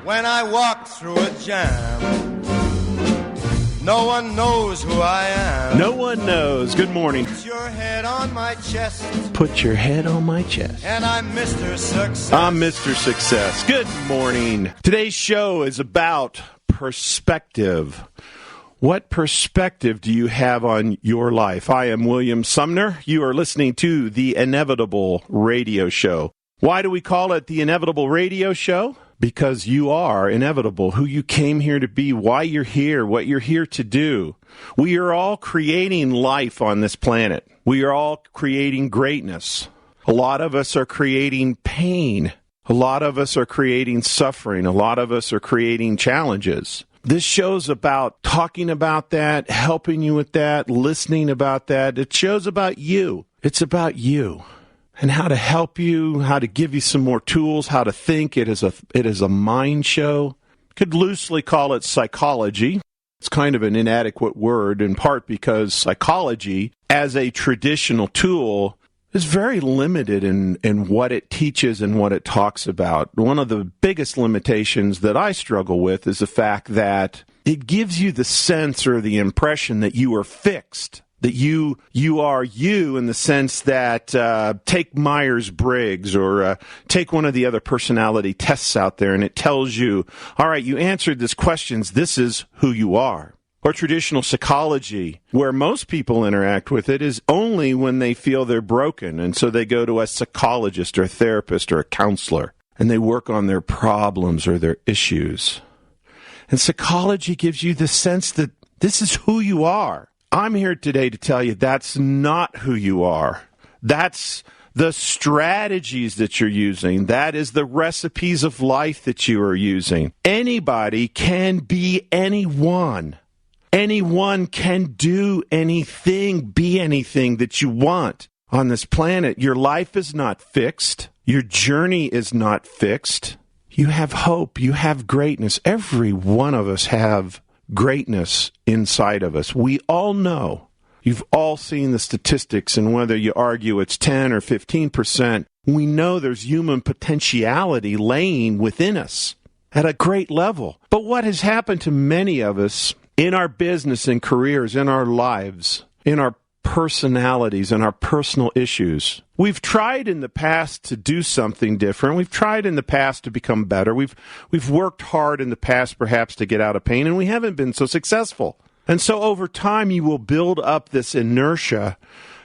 When I walk through a jam, no one knows who I am. No one knows. Good morning. Put your head on my chest. Put your head on my chest. And I'm Mr. Success. I'm Mr. Success. Good morning. Today's show is about perspective. What perspective do you have on your life? I am William Sumner. You are listening to The Inevitable Radio Show. Why do we call it The Inevitable Radio Show? Because you are inevitable, who you came here to be, why you're here, what you're here to do. We are all creating life on this planet. We are all creating greatness. A lot of us are creating pain. A lot of us are creating suffering. A lot of us are creating challenges. This show's about talking about that, helping you with that, listening about that. It show's about you. It's about you. And how to help you, how to give you some more tools, how to think. It is a mind show. Could loosely call it psychology. It's kind of an inadequate word, in part because psychology, as a traditional tool, is very limited in what it teaches and what it talks about. One of the biggest limitations that I struggle with is the fact that it gives you the sense or the impression that you are fixed. That you are you in the sense that take Myers-Briggs or take one of the other personality tests out there and it tells you, all right, you answered this questions, this is who you are. Or traditional psychology, where most people interact with it, is only when they feel they're broken. And so they go to a psychologist or a therapist or a counselor and they work on their problems or their issues. And psychology gives you the sense that this is who you are. I'm here today to tell you that's not who you are. That's the strategies that you're using. That is the recipes of life that you are using. Anybody can be anyone. Anyone can do anything, be anything that you want on this planet. Your life is not fixed. Your journey is not fixed. You have hope. You have greatness. Every one of us have greatness inside of us. We all know. You've all seen the statistics, and whether you argue it's 10 or 15%, we know there's human potentiality laying within us at a great level. But what has happened to many of us in our business and careers, in our lives, in our personalities and our personal issues? We've tried in the past to do something different. We've tried in the past to become better. We've worked hard in the past perhaps to get out of pain, and we haven't been so successful. And so over time you will build up this inertia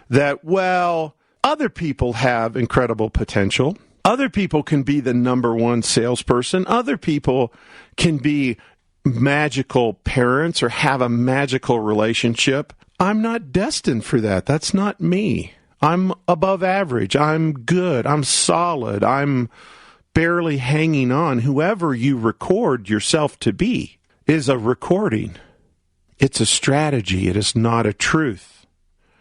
that, well, other people have incredible potential. Other people can be the number one salesperson. Other people can be magical parents or have a magical relationship. I'm not destined for that. That's not me. I'm above average. I'm good. I'm solid. I'm barely hanging on. Whoever you record yourself to be is a recording. It's a strategy. It is not a truth.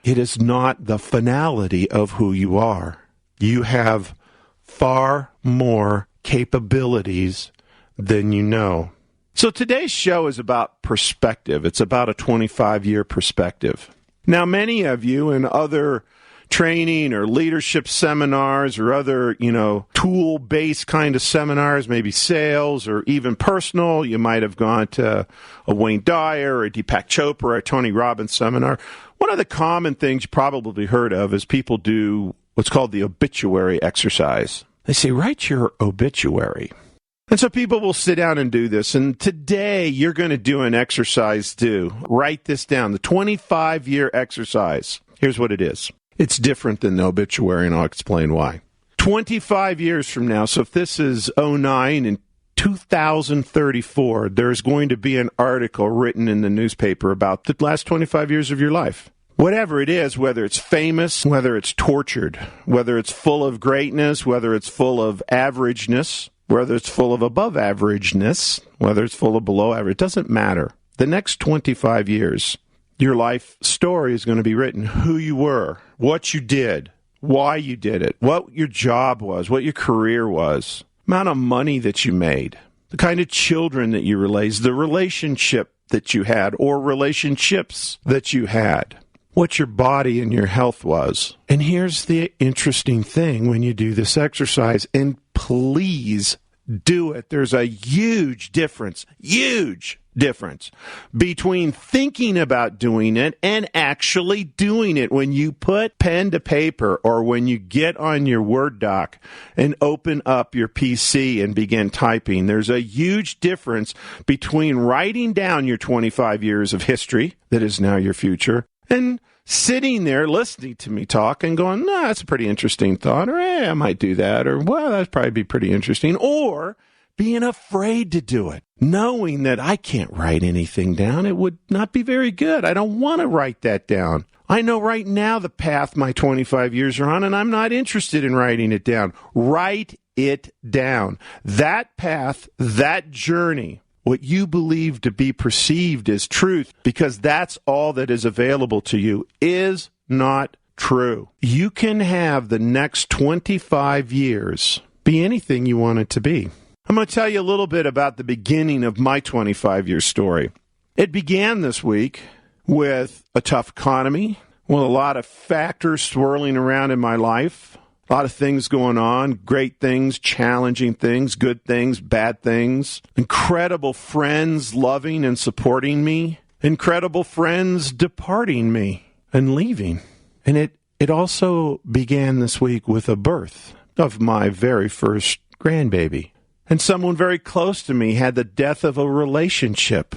It is not the finality of who you are. You have far more capabilities than you know. So today's show is about perspective. It's about a 25-year perspective. Now, many of you in other training or leadership seminars or other, tool-based kind of seminars, maybe sales or even personal, you might have gone to a Wayne Dyer or a Deepak Chopra or a Tony Robbins seminar. One of the common things you probably heard of is people do what's called the obituary exercise. They say, write your obituary. And so people will sit down and do this. And today you're going to do an exercise too. Write this down. The 25-year exercise. Here's what it is. It's different than the obituary, and I'll explain why. 25 years from now, so if this is 09 and 2034, there's going to be an article written in the newspaper about the last 25 years of your life. Whatever it is, whether it's famous, whether it's tortured, whether it's full of greatness, whether it's full of averageness, whether it's full of above averageness, whether it's full of below average, it doesn't matter. The next 25 years, your life story is going to be written. Who you were, what you did, why you did it, what your job was, what your career was, amount of money that you made, the kind of children that you raised, the relationship that you had or relationships that you had, what your body and your health was. And here's the interesting thing when you do this exercise, and please do it. There's a huge difference between thinking about doing it and actually doing it. When you put pen to paper or when you get on your Word doc and open up your PC and begin typing, there's a huge difference between writing down your 25 years of history that is now your future and sitting there listening to me talk and going, no, that's a pretty interesting thought, or I might do that, or well, that'd probably be pretty interesting, or being afraid to do it, knowing that I can't write anything down. It would not be very good. I don't want to write that down. I know right now the path my 25 years are on, and I'm not interested in writing it down. Write it down. That path, that journey, what you believe to be perceived as truth, because that's all that is available to you, is not true. You can have the next 25 years be anything you want it to be. I'm going to tell you a little bit about the beginning of my 25-year story. It began this week with a tough economy, with a lot of factors swirling around in my life. A lot of things going on, great things, challenging things, good things, bad things. Incredible friends loving and supporting me. Incredible friends departing me and leaving. And it also began this week with a birth of my very first grandbaby. And someone very close to me had the death of a relationship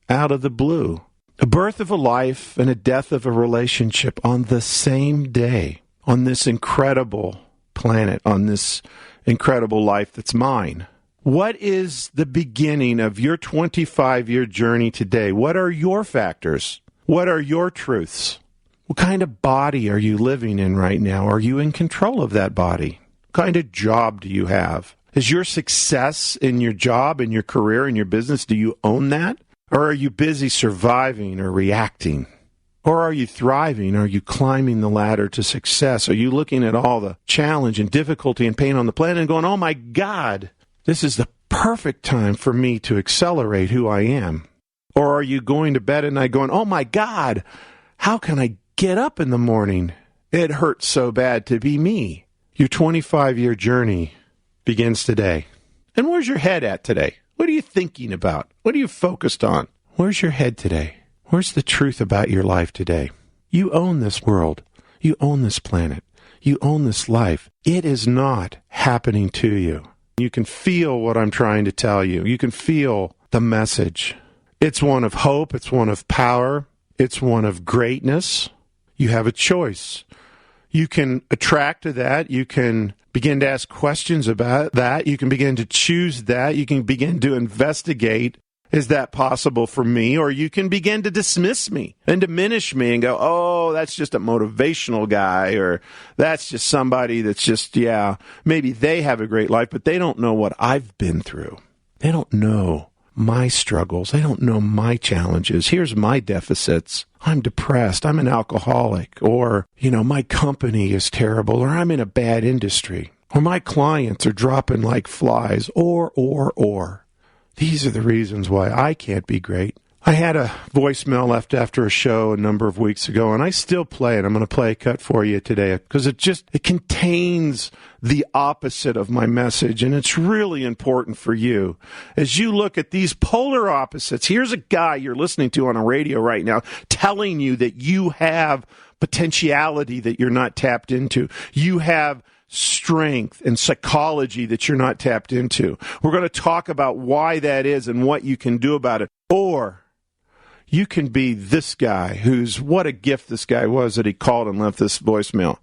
out of the blue. A birth of a life and a death of a relationship on the same day. On this incredible planet, on this incredible life that's mine. What is the beginning of your 25-year journey today? What are your factors? What are your truths? What kind of body are you living in right now? Are you in control of that body? What kind of job do you have? Is your success in your job, in your career, in your business, do you own that? Or are you busy surviving or reacting? Or are you thriving? Are you climbing the ladder to success? Are you looking at all the challenge and difficulty and pain on the planet and going, oh my God, this is the perfect time for me to accelerate who I am? Or are you going to bed at night going, oh my God, how can I get up in the morning? It hurts so bad to be me. Your 25-year journey begins today. And where's your head at today? What are you thinking about? What are you focused on? Where's your head today? Where's the truth about your life today? You own this world. You own this planet. You own this life. It is not happening to you. You can feel what I'm trying to tell you. You can feel the message. It's one of hope. It's one of power. It's one of greatness. You have a choice. You can attract to that. You can begin to ask questions about that. You can begin to choose that. You can begin to investigate. Is that possible for me? Or you can begin to dismiss me and diminish me and go, oh, that's just a motivational guy, or that's just somebody that's just, yeah, maybe they have a great life, but they don't know what I've been through. They don't know my struggles. They don't know my challenges. Here's my deficits. I'm depressed. I'm an alcoholic. Or, my company is terrible, or I'm in a bad industry, or my clients are dropping like flies, or. These are the reasons why I can't be great. I had a voicemail left after a show a number of weeks ago, and I still play it. I'm going to play a cut for you today because it contains the opposite of my message, and it's really important for you. As you look at these polar opposites, here's a guy you're listening to on a radio right now telling you that you have potentiality that you're not tapped into. You have strength and psychology that you're not tapped into. We're going to talk about why that is and what you can do about it. Or you can be this guy what a gift this guy was that he called and left this voicemail.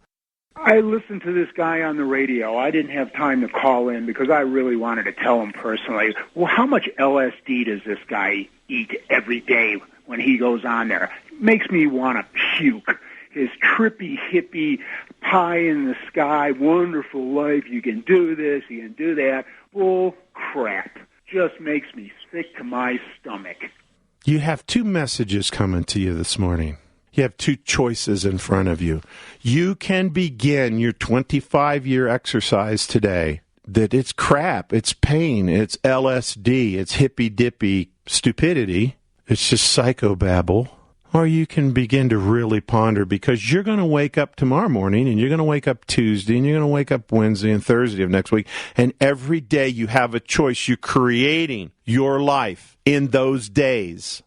I listened to this guy on the radio. I didn't have time to call in because I really wanted to tell him personally, well, how much LSD does this guy eat every day when he goes on there? It makes me want to puke. His trippy, hippie, pie in the sky, wonderful life, you can do this, you can do that. Bull crap. Just makes me sick to my stomach. You have two messages coming to you this morning. You have two choices in front of you. You can begin your 25-year exercise today that it's crap, it's pain, it's LSD, it's hippy-dippy stupidity, it's just psychobabble. or you can begin to really ponder, because you're going to wake up tomorrow morning, and you're going to wake up Tuesday, and you're going to wake up Wednesday and Thursday of next week, and every day you have a choice. You're creating your life in those days.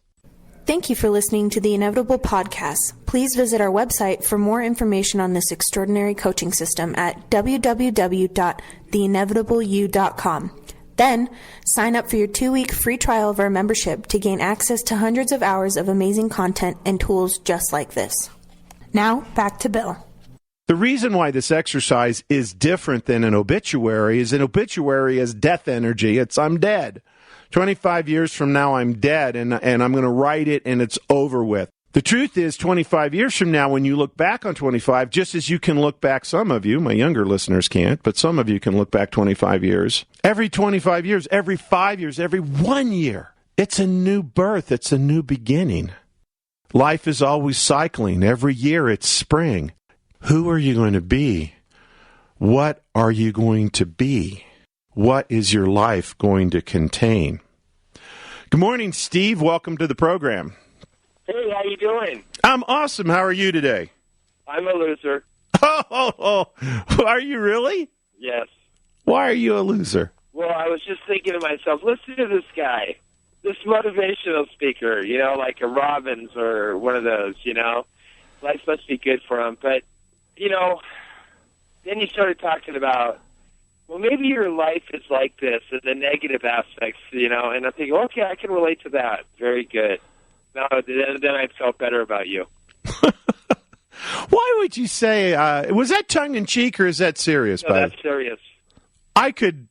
Thank you for listening to the Inevitable Podcast. Please visit our website for more information on this extraordinary coaching system at www.theinevitableyou.com. Then, sign up for your 2-week free trial of our membership to gain access to hundreds of hours of amazing content and tools just like this. Now, back to Bill. The reason why this exercise is different than an obituary is an obituary is death energy. It's I'm dead. 25 years from now, I'm dead, and I'm going to write it, and it's over with. The truth is, 25 years from now, when you look back on 25, just as you can look back, some of you, my younger listeners can't, but some of you can look back 25 years. Every 25 years, every 5 years, every 1 year, it's a new birth. It's a new beginning. Life is always cycling. Every year, it's spring. Who are you going to be? What are you going to be? What is your life going to contain? Good morning, Steve. Welcome to the program. Hey, how you doing? I'm awesome. How are you today? I'm a loser. Oh, are you really? Yes. Why are you a loser? Well, I was just thinking to myself, listen to this guy, this motivational speaker, like a Robbins or one of those, Life must be good for him. But, then you started talking about, well, maybe your life is like this, and the negative aspects, and I'm thinking, okay, I can relate to that. Very good. No, then I felt better about you. Why would you say, was that tongue-in-cheek or is that serious? No, that's serious. I could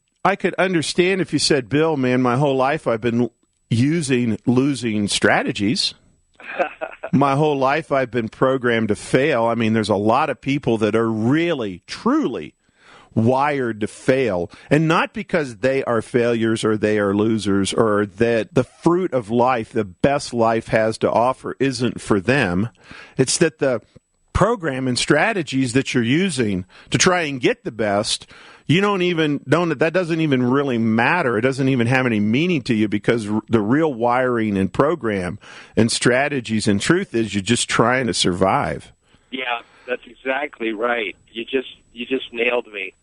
understand if you said, Bill, man, my whole life I've been using losing strategies. My whole life I've been programmed to fail. I mean, there's a lot of people that are really, truly wired to fail, and not because they are failures or they are losers or that the fruit of life, the best life has to offer, isn't for them. It's that the program and strategies that you're using to try and get the best, that doesn't even really matter. It doesn't even have any meaning to you, because the real wiring and program and strategies and truth is you're just trying to survive. Yeah, that's exactly right. You just nailed me.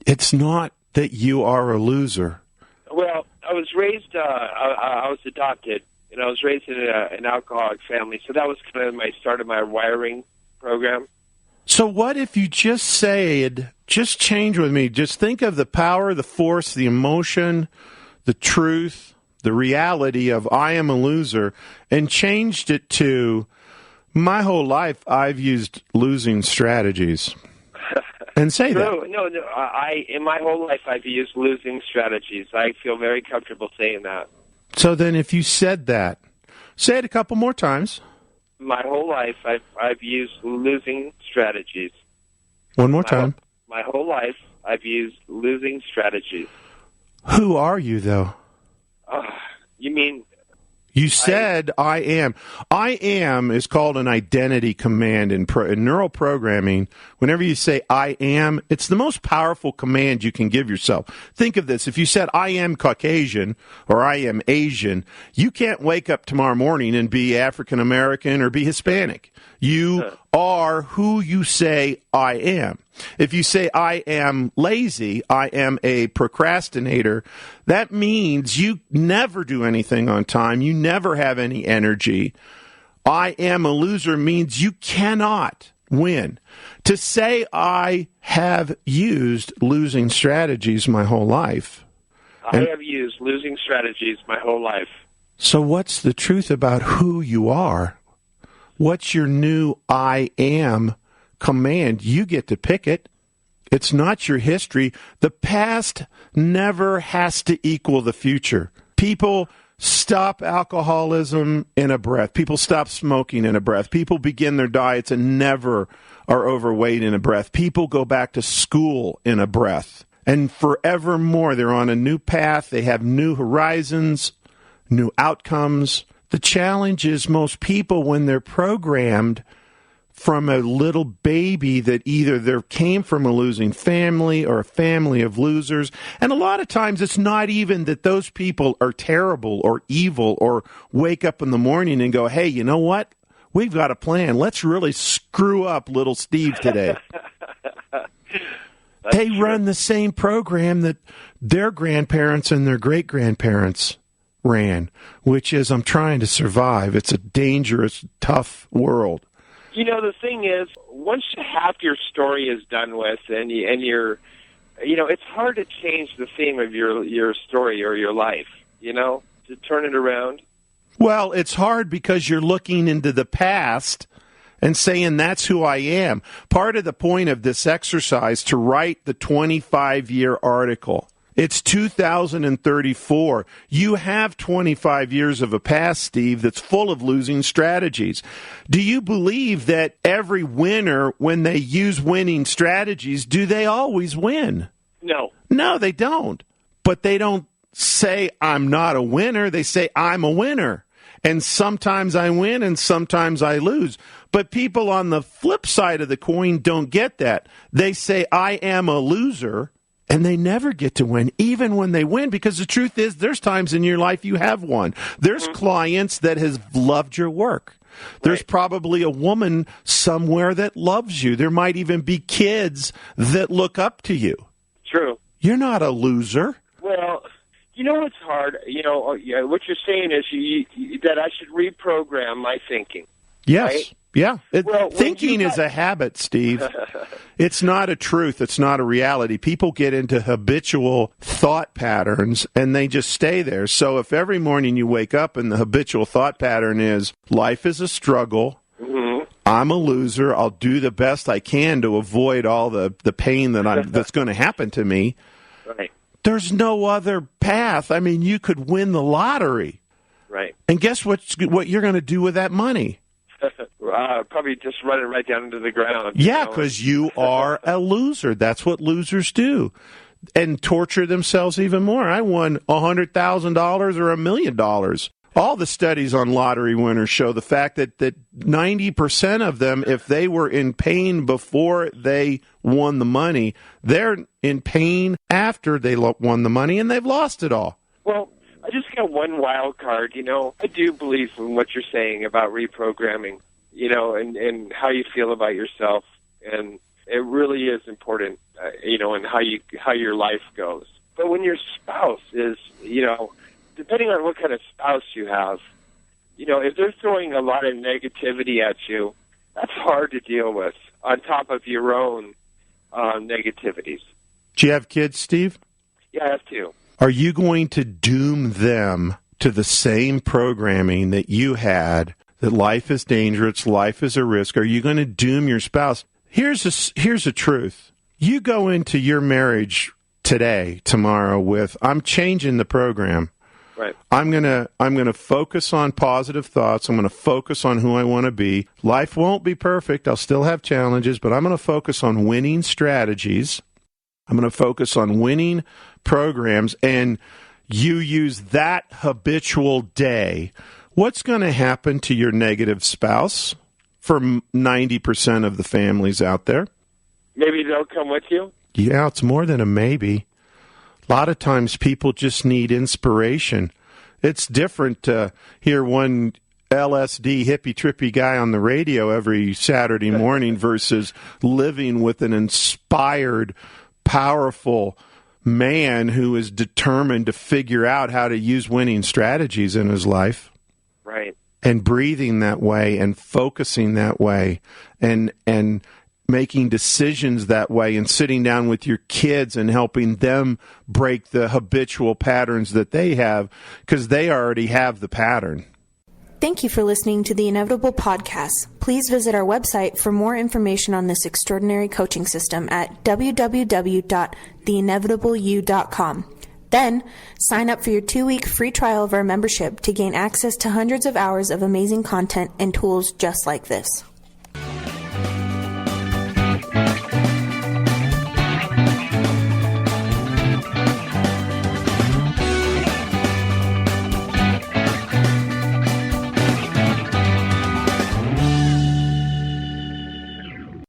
It's not that you are a loser. Well, I was raised, I was adopted, and I was raised in an alcoholic family, so that was kind of my start of my wiring program. So what if you just said, just change with me, just think of the power, the force, the emotion, the truth, the reality of I am a loser, and changed it to my whole life I've used losing strategies. And say that. No. In my whole life, I've used losing strategies. I feel very comfortable saying that. So then if you said that, say it a couple more times. My whole life, I've used losing strategies. One more time. My whole life, I've used losing strategies. Who are you, though? You mean... You said I am. I am is called an identity command in neural programming. Whenever you say I am, it's the most powerful command you can give yourself. Think of this. If you said I am Caucasian or I am Asian, you can't wake up tomorrow morning and be African American or be Hispanic. You are who you say I am. If you say I am lazy, I am a procrastinator, that means you never do anything on time. You never have any energy. I am a loser means you cannot win. To say I have used losing strategies my whole life. I have used losing strategies my whole life. So what's the truth about who you are? What's your new I am command? You get to pick it. It's not your history. The past never has to equal the future. People stop alcoholism in a breath. People stop smoking in a breath. People begin their diets and never are overweight in a breath. People go back to school in a breath. And forevermore, they're on a new path. They have new horizons, new outcomes. The challenge is most people, when they're programmed from a little baby that either they came from a losing family or a family of losers, and a lot of times it's not even that those people are terrible or evil or wake up in the morning and go, hey, you know what? we've got a plan. Let's really screw up little Steve today. They run the same program that their grandparents and their great-grandparents ran, which is, I'm trying to survive. It's a dangerous, tough world. You know, the thing is, once half your story is done with, and you're, you know, it's hard to change the theme of your story or your life, you know, to turn it around. Well, it's hard because you're looking into the past and saying that's who I am. Part of the point of this exercise to write the 25-year article. It's 2034. You have 25 years of a past, Steve, that's full of losing strategies. Do you believe that every winner, when they use winning strategies, do they always win? No. No, they don't. But they don't say, I'm not a winner. They say, I'm a winner. And sometimes I win and sometimes I lose. But people on the flip side of the coin don't get that. They say, I am a loser, and they never get to win, even when they win, because the truth is there's times in your life you have won. There's clients that has loved your work. There's probably a woman somewhere that loves you. There might even be kids that look up to you. True. You're not a loser. Well, you know what's hard? You know, what you're saying is that I should reprogram my thinking. Yes. Right? Yeah. Well, thinking is a habit, Steve. It's not a truth. It's not a reality. People get into habitual thought patterns, and they just stay there. So if every morning you wake up and the habitual thought pattern is, life is a struggle, I'm a loser, I'll do the best I can to avoid all the pain that's going to happen to me, right. There's no other path. I mean, you could win the lottery. Right. And guess what you're going to do with that money? Probably just run it right down into the ground. Yeah, because you are a loser. That's what losers do. And torture themselves even more. I won $100,000 or $1 million. All the studies on lottery winners show the fact that 90% of them, if they were in pain before they won the money, they're in pain after they won the money, and they've lost it all. Well, I just got one wild card. You know, I do believe in what you're saying about reprogramming, you know, and how you feel about yourself. And it really is important, you know, and how your life goes. But when your spouse is, you know, depending on what kind of spouse you have, you know, if they're throwing a lot of negativity at you, that's hard to deal with on top of your own negativities. Do you have kids, Steve? Yeah, I have two. Are you going to doom them to the same programming that you had, that life is dangerous, life is a risk? Are you going to doom your spouse? Here's the truth. You go into your marriage today, tomorrow, with, I'm changing the program. Right. I'm gonna focus on positive thoughts. I'm gonna focus on who I want to be. Life won't be perfect. I'll still have challenges, but I'm gonna focus on winning strategies. I'm gonna focus on winning programs, and you use that habitual day. What's going to happen to your negative spouse for 90% of the families out there? Maybe they'll come with you? Yeah, it's more than a maybe. A lot of times people just need inspiration. It's different to hear one LSD hippie trippy guy on the radio every Saturday morning versus living with an inspired, powerful man who is determined to figure out how to use winning strategies in his life. Right. And breathing that way and focusing that way and making decisions that way and sitting down with your kids and helping them break the habitual patterns that they have, because they already have the pattern. Thank you for listening to the Inevitable Podcast. Please visit our website for more information on this extraordinary coaching system at www.theinevitableyou.com. Then, sign up for your 2-week free trial of our membership to gain access to hundreds of hours of amazing content and tools just like this.